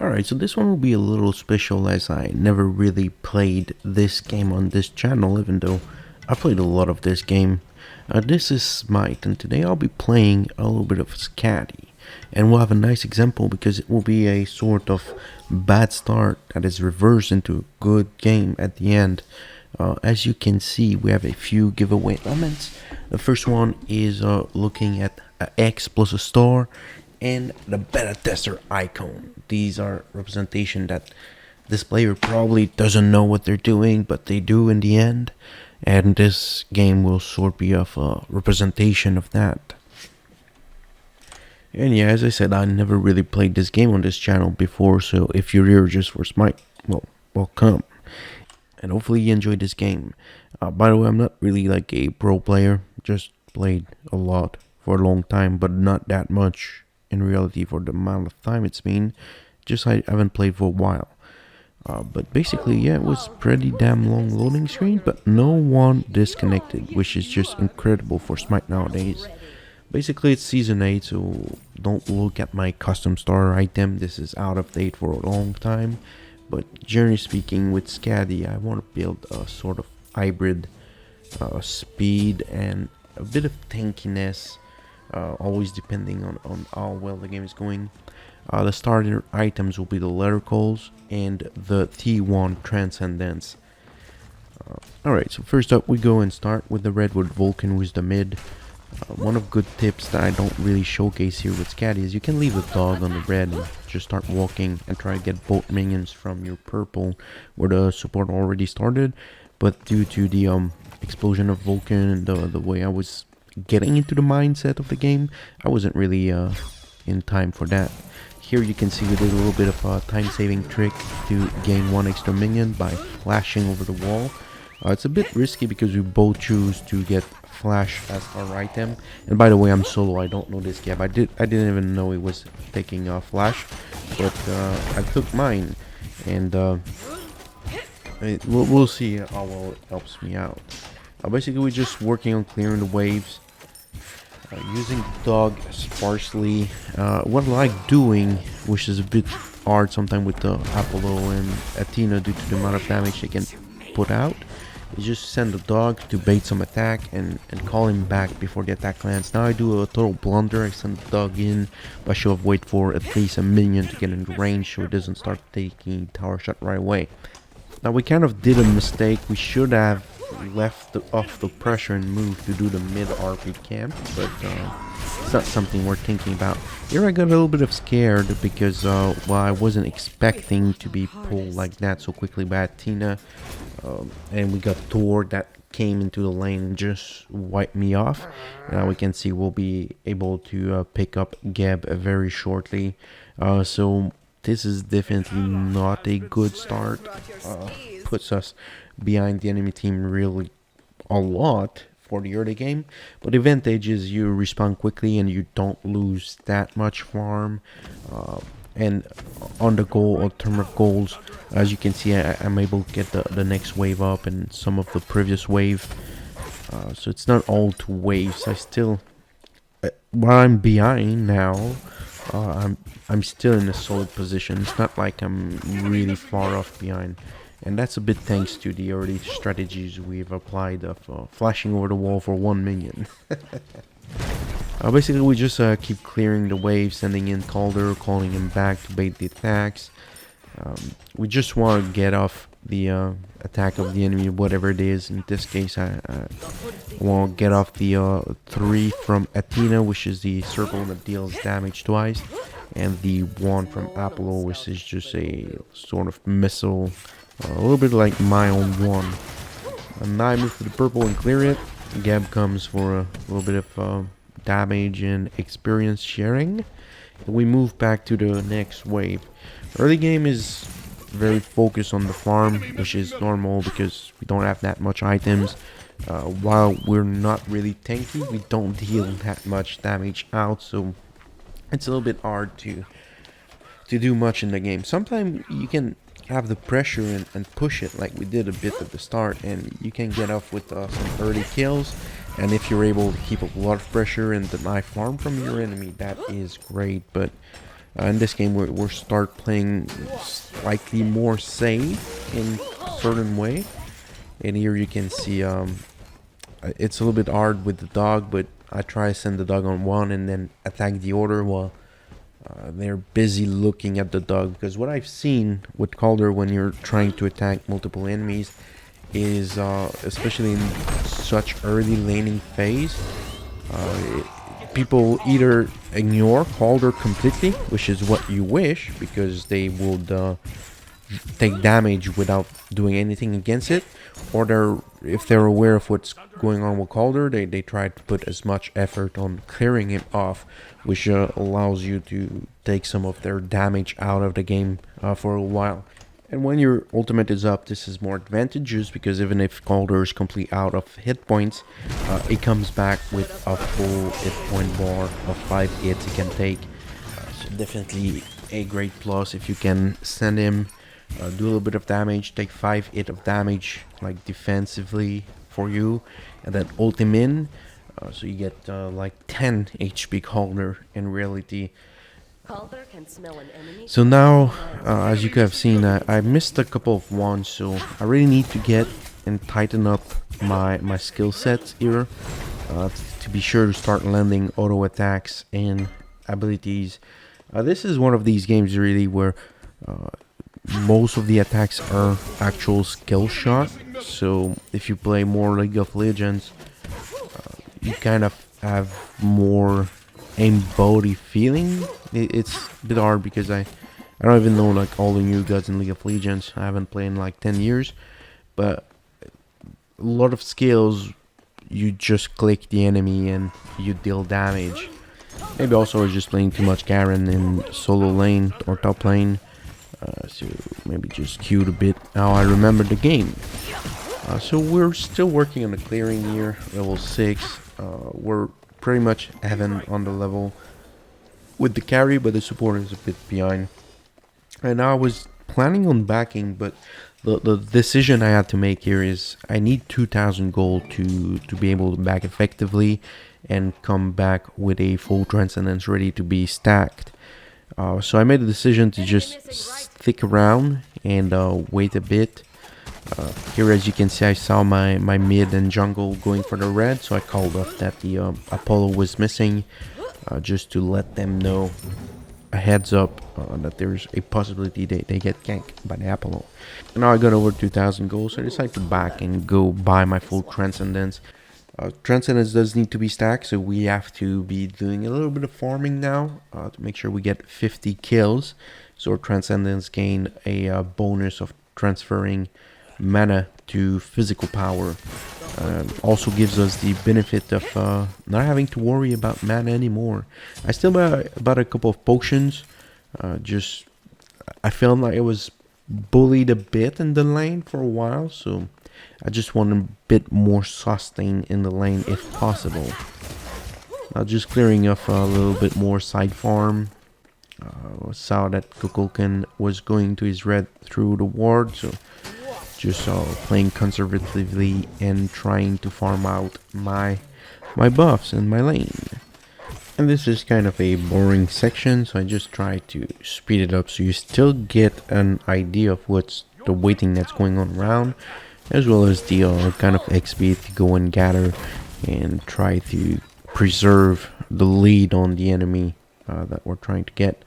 Alright, so this one will be a little special as I never really played this game on this channel, even though I played a lot of this game. This is SMITE, and today I'll be playing a little bit of Skadi. And we'll have a nice example because it will be a sort of bad start that is reversed into a good game at the end. As you can see, we have a few giveaway elements. The first one is looking at X plus a star and the beta tester icon. These are representation that this player probably doesn't know what they're doing, but they do in the end. And this game will sort be of a representation of that. And yeah, as I said, I never really played this game on this channel before, so if you're here just for Smite, well, welcome. And hopefully you enjoyed this game. By the way, I'm not really like a pro player, just played a lot for a long time, but not that much in reality for the amount of time it's been. Just I haven't played for a while. But basically, yeah, it was pretty damn long loading screen, but no one disconnected, which is just incredible for Smite nowadays. Basically, it's Season 8, so don't look at my custom starter item. This is out of date for a long time. But generally speaking, with Skadi, I want to build a sort of hybrid speed and a bit of tankiness, always depending on how well the game is going. The starter items will be the letter calls and the T1 Transcendence. Alright, so first up we go and start with the Redwood Vulcan, who's the mid. One of good tips that I don't really showcase here with Skadi is you can leave a dog on the red and just start walking and try to get both minions from your purple where the support already started. But due to the explosion of Vulcan and the way I was getting into the mindset of the game, I wasn't really in time for that. Here you can see we did a little bit of a time-saving trick to gain one extra minion by flashing over the wall. It's a bit risky because we both choose to get flash as our item. And by the way, I'm solo. I don't know this gap. I didn't even know it was taking flash, but I took mine, and we'll see how well it helps me out. Basically, we're just working on clearing the waves. Using dog sparsely. What I like doing, which is a bit hard sometimes with the Apollo and Athena due to the amount of damage they can put out, is just send the dog to bait some attack and call him back before the attack lands. Now I do a total blunder. I send the dog in, but I should have waited for at least a minion to get in range so it doesn't start taking tower shot right away. Now we kind of did a mistake. We should have left off the pressure and moved to do the mid RP camp, but it's not something we're thinking about. Here I got a little bit of scared because well, I wasn't expecting to be pulled like that so quickly by Athena, and we got Thor that came into the lane and just wiped me off. Now we can see we'll be able to pick up Geb very shortly, so this is definitely not a good start. Puts us behind the enemy team really a lot for the early game, but the advantage is you respawn quickly and you don't lose that much farm. And on the goal or term of goals, as you can see, I'm able to get the next wave up and some of the previous wave, so it's not all two waves. I still, while I'm behind now, I'm still in a solid position. It's not like I'm really far off behind. And that's a bit thanks to the early strategies we've applied of flashing over the wall for one minion. Basically, we just keep clearing the wave, sending in Calder, calling him back to bait the attacks. We just want to get off the attack of the enemy, whatever it is. In this case, I want to get off the 3 from Athena, which is the circle that deals damage twice, and the 1 from Apollo, which is just a sort of missile. A little bit like my own 1. And now I move to the purple and clear it. Geb comes for a little bit of damage and experience sharing. And we move back to the next wave. Early game is very focused on the farm, which is normal because we don't have that much items. While we're not really tanky, we don't deal that much damage out, so it's a little bit hard to do much in the game. Sometimes you can have the pressure and push it like we did a bit at the start, and you can get off with some early kills. And if you're able to keep a lot of pressure and deny farm from your enemy, that is great. But In this game, we'll start playing slightly more safe in a certain way. And here you can see it's a little bit hard with the dog, but I try to send the dog on one and then attack the other while they're busy looking at the dog. Because what I've seen with Calder when you're trying to attack multiple enemies is, especially in such early laning phase, people either ignore Calder completely, which is what you wish, because they would take damage without doing anything against it, or if they're aware of what's going on with Calder, they try to put as much effort on clearing him off, which allows you to take some of their damage out of the game for a while. And when your ultimate is up, this is more advantageous, because even if Calder is completely out of hit points, it comes back with a full hit point bar of 5 hits it can take. So definitely a great plus if you can send him, do a little bit of damage, take 5 hit of damage like defensively for you, and then ult him in, so you get like 10 HP Calder in reality. So now, as you could have seen, I missed a couple of ones, so I really need to get and tighten up my skill sets here to be sure to start landing auto attacks and abilities. This is one of these games really where most of the attacks are actual skill shot. So if you play more League of Legends, you kind of have more aimbody feeling. It's a bit hard because I don't even know like all the new gods in League of Legends. I haven't played in like 10 years, but a lot of skills you just click the enemy and you deal damage. Maybe also I was just playing too much Garen in solo lane or top lane, so maybe just queued a bit. Now I remember the game. So we're still working on the clearing here, level 6. We're pretty much heaven on the level with the carry, but the support is a bit behind. And I was planning on backing, but the decision I had to make here is I need 2,000 gold to be able to back effectively and come back with a full transcendence ready to be stacked. So I made the decision to just stick around and wait a bit. Here, as you can see, I saw my mid and jungle going for the red, so I called off that the Apollo was missing, just to let them know a heads up that there's a possibility they get ganked by the Apollo. And now I got over 2,000 gold, so I decided to back and go buy my full transcendence. Transcendence does need to be stacked, so we have to be doing a little bit of farming now to make sure we get 50 kills. So transcendence gain a bonus of transferring mana to physical power. Also gives us the benefit of not having to worry about mana anymore. I still bought a couple of potions. Just I felt like I was bullied a bit in the lane for a while, so I just want a bit more sustain in the lane if possible. Just clearing off a little bit more side farm. Saw that Kukulkan was going to his red through the ward, so just playing conservatively and trying to farm out my buffs in my lane. And this is kind of a boring section, so I just try to speed it up so you still get an idea of what's the waiting that's going on around, as well as the kind of XP to go and gather and try to preserve the lead on the enemy that we're trying to get.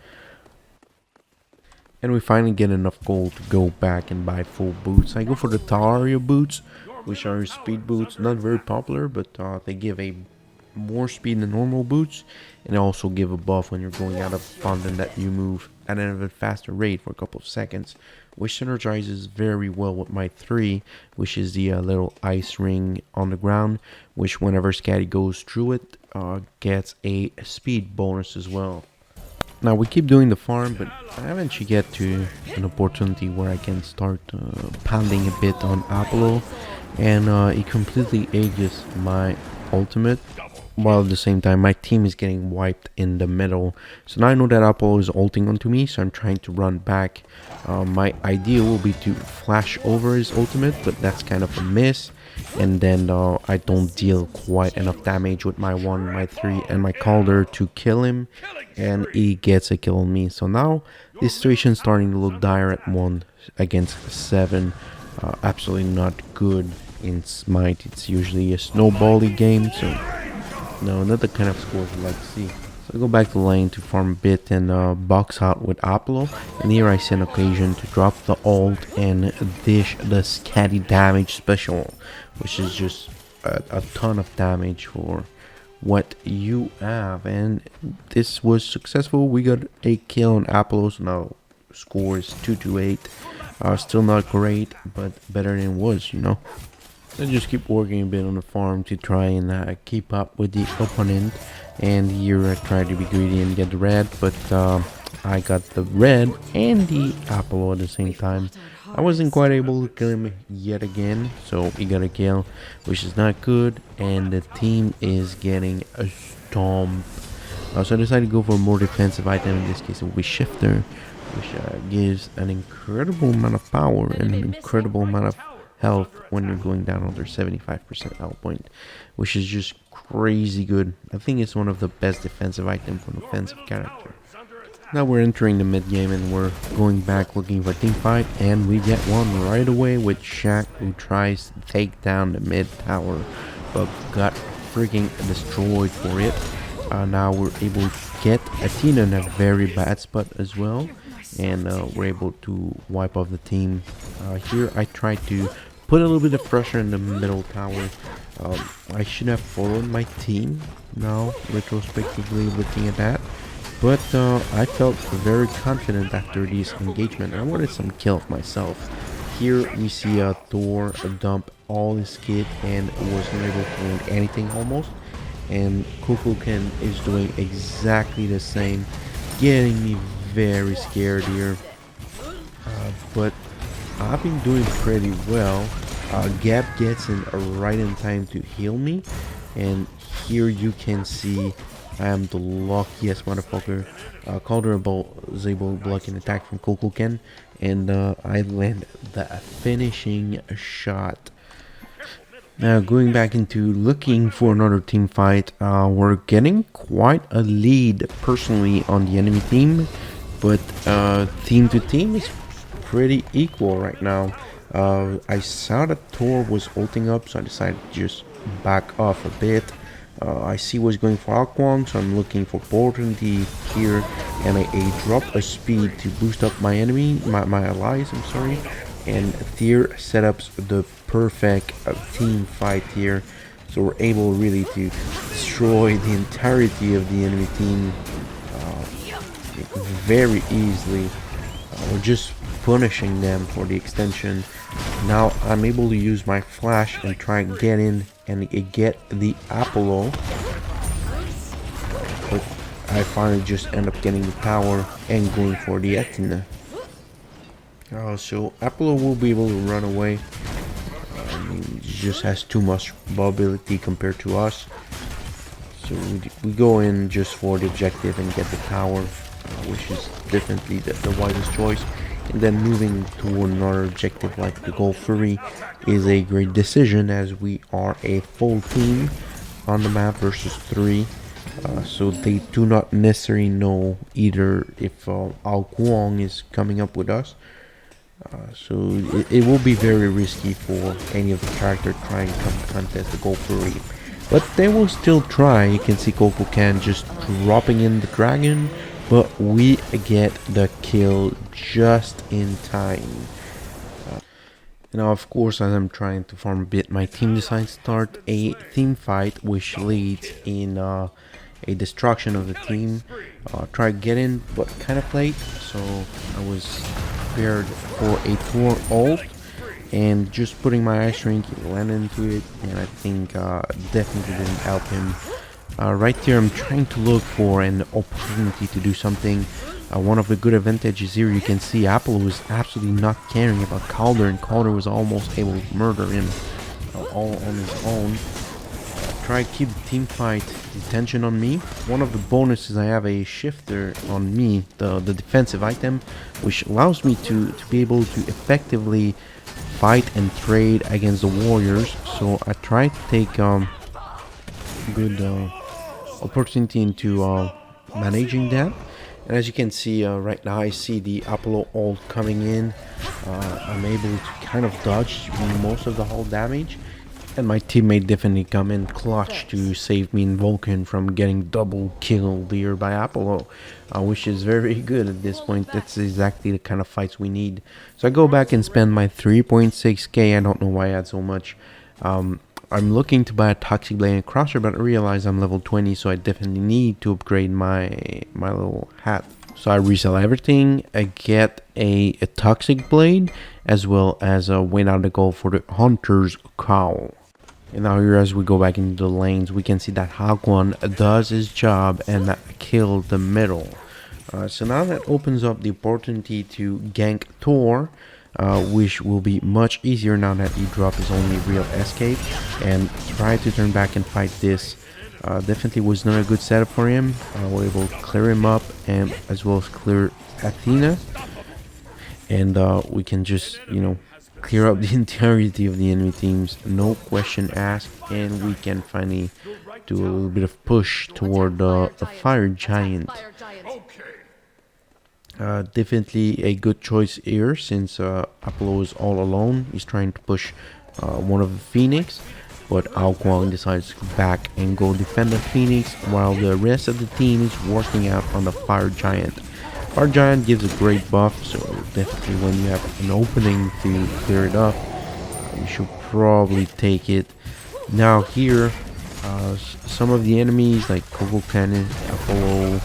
And we finally get enough gold to go back and buy full boots. I go for the Taria boots, which are speed boots, not very popular, but they give a more speed than normal boots, and also give a buff when you're going out of fondant that you move at an even faster rate for a couple of seconds, which synergizes very well with my 3, which is the little ice ring on the ground, which whenever Skadi goes through it, gets a speed bonus as well. Now we keep doing the farm, but I haven't actually get to an opportunity where I can start pounding a bit on Apollo, and he completely ages my ultimate, while at the same time my team is getting wiped in the middle. So now I know that Apollo is ulting onto me, so I'm trying to run back. My idea will be to flash over his ultimate, but that's kind of a miss. And then I don't deal quite enough damage with my 1, my 3, and my Calder to kill him, and he gets a kill on me. So now this situation is starting to look dire at 1 against 7. Absolutely not good in Smite. It's usually a snowbally game, so no, not the kind of scores we like to see. So I go back to lane to farm a bit and box out with Apollo, and here I see an occasion to drop the ult and dish the Skadi damage special, which is just a ton of damage for what you have, and this was successful. We got a kill on Apollo, so now score is 2-8. Still not great, but better than it was, you know. I just keep working a bit on the farm to try and keep up with the opponent. And here I try to be greedy and get the red, but I got the red and the Apollo at the same time. I wasn't quite able to kill him yet again, so he got a kill, which is not good, and the team is getting a stomp. So I decided to go for a more defensive item. In this case, it will be Shifter, which gives an incredible amount of power and an incredible amount of health when you're going down under 75% health point, which is just crazy good. I think it's one of the best defensive items for an offensive character. Now we're entering the mid game and we're going back looking for a team fight, and we get one right away with Shaq, who tries to take down the mid tower but got freaking destroyed for it. Now we're able to get Athena in a very bad spot as well, and we're able to wipe off the team. Here I tried to put a little bit of pressure in the middle tower. I should have followed my team now, retrospectively looking at that, but I felt very confident after this engagement. I wanted some kills myself. Here we see Thor dump all his kit and wasn't able to win anything almost, and Kukulkan is doing exactly the same, getting me very scared here. But I've been doing pretty well. Gap gets in right in time to heal me, and here you can see I am the luckiest motherfucker. Calder is able to block an attack from Kukulkan, and I land the finishing shot. Now going back into looking for another team fight, we're getting quite a lead personally on the enemy team, but team to team is pretty equal right now. I saw that Thor was ulting up, so I decided to just back off a bit. I see what's going for Aquang, so I'm looking for opportunity here, and I drop a speed to boost up my enemy, my allies, I'm sorry. And Thier set up the perfect team fight here, so we're able really to destroy the entirety of the enemy team very easily. We're just punishing them for the extension. Now I'm able to use my flash and try and get in and get the Apollo, but I finally just end up getting the tower and going for the Athena. So Apollo will be able to run away. He just has too much mobility compared to us, so we go in just for the objective and get the tower, which is definitely the wisest choice. And then moving to another objective like the Gold Fury is a great decision, as we are a full team on the map versus 3. So they do not necessarily know either if Ao Kuang is coming up with us. So it will be very risky for any of the characters trying to come contest the Gold Fury. But they will still try. You can see Kokukan just dropping in the dragon, but we get the kill just in time. Now of course, as I'm trying to farm a bit, my team decides to start a team fight, which leads in a destruction of the team. Try to get in, but kind of late, so I was prepared for a Thor ult, and just putting my ice rink, he landed into it, and I think definitely didn't help him. Right here I'm trying to look for an opportunity to do something. One of the good advantages here, you can see Apollo was absolutely not caring about Calder, and Calder was almost able to murder him all on his own. try to keep the team fight tension on me. One of the bonuses, I have a shifter on me, the defensive item, which allows me to be able to effectively fight and trade against the warriors. So I try to take good opportunity into managing that. And as you can see right now, I see the Apollo ult coming in. I'm able to kind of dodge most of the hull damage, and my teammate definitely come in clutch to save me and Vulcan from getting double killed here by Apollo, which is very good at this point. That's exactly the kind of fights we need. So I go back and spend my 3.6k. I don't know why I had so much. I'm looking to buy a Toxic Blade and Crusher, but I realize I'm level 20, so I definitely need to upgrade my little hat. So I resell everything. I get a Toxic Blade, as well as a win out the goal for the Hunter's Cowl. And now here, as we go back into the lanes, we can see that Hagwan does his job and that killed the middle. So now that opens up the opportunity to gank Thor, which will be much easier now that he dropped his only real escape, and try to turn back and fight this. Definitely was not a good setup for him. We're able to clear him up, and as well as clear Athena, and we can just, you know, clear up the entirety of the enemy teams, no question asked, and we can finally do a little bit of push toward the fire giant. Definitely a good choice here, since Apollo is all alone. He's trying to push one of the Phoenix, but Ao Kuang decides to go back and go defend the Phoenix, while the rest of the team is working out on the Fire Giant. Fire Giant gives a great buff, so definitely when you have an opening to clear it up, you should probably take it. Now here, some of the enemies like Coco Cannon, Apollo,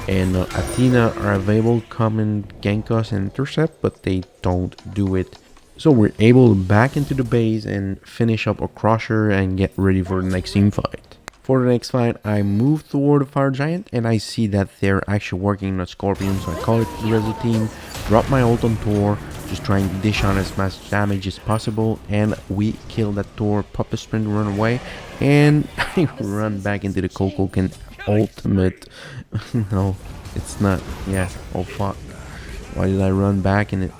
and Athena are available to come and gank us and intercept, but they don't do it. So we're able to back into the base and finish up a Crusher and get ready for the next team fight. For the next fight, I move toward the Fire Giant and I see that they're actually working on a Scorpion, so I call it the rest of the team, drop my ult on Thor, just trying to dish on as much damage as possible, and we kill that Thor, pop a sprint, run away, and I run back into the Kokoken ultimate. No, it's not. Yeah, oh fuck. Why did I run back in it?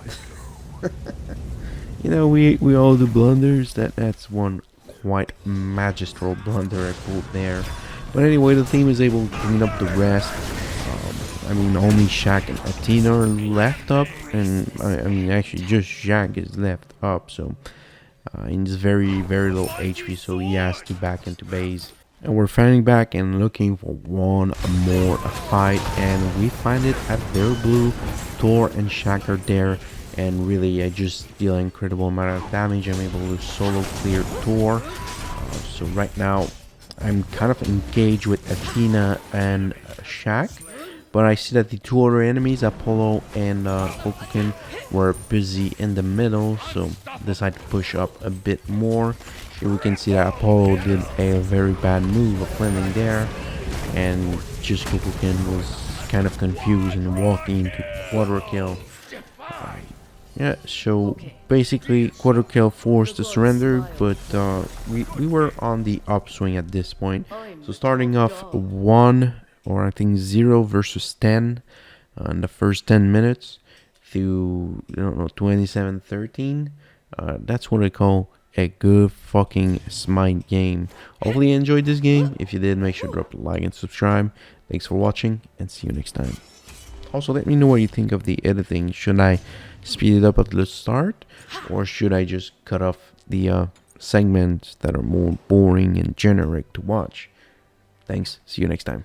You know, we all do blunders. That's one quite magistral blunder I pulled there. But anyway, the team is able to clean up the rest. I mean, only Shaq and Athena are left up, and I mean, actually, just Shaq is left up. So, he's very low HP, so he has to back into base. And we're fighting back and looking for one more fight, and we find it at their blue. Thor and Shaq are there, and really I just deal an incredible amount of damage. I'm able to solo clear Thor. So right now I'm kind of engaged with Athena and Shaq, but I see that the two other enemies, Apollo and Kokukin, were busy in the middle, so decide to push up a bit more. Here we can see that Apollo did a very bad move of landing there, and just Kokukin was kind of confused and walking into quarter kill. Yeah, so basically quarter kill forced to surrender, but we were on the upswing at this point. So starting off 1, or I think 0 versus 10 in the first 10 minutes to, I don't know, 27-13. That's what I call a good fucking SMITE game. Hopefully you enjoyed this game. If you did, make sure to drop a like and subscribe. Thanks for watching, and see you next time. Also, let me know what you think of the editing. Should I speed it up at the start, or should I just cut off the segments that are more boring and generic to watch? Thanks. See you next time.